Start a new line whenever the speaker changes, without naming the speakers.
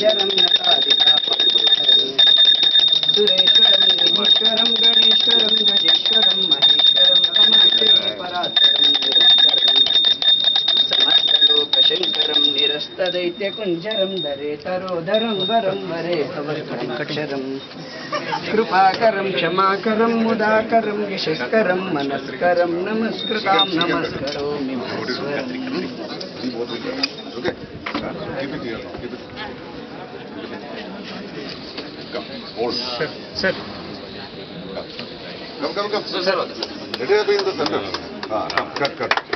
निरञ्जनं सुरेश्वरं निधीश्वरं गणेश्वरं गजेश्वरं महेश्वरं समाश्रये परात्परं निरन्तरं समस्तलोकशङ्करं निरस्तदैत्यकुञ्जरं दरेतरोदरं वरं वरे भवत्कटक्षरं कृपाकरं क्षमाकरं मुदाकरं यशस्करं मनस्करं नमस्कृतां नमस्करोमि
Sir.
Come. Let it be in the center. Cut.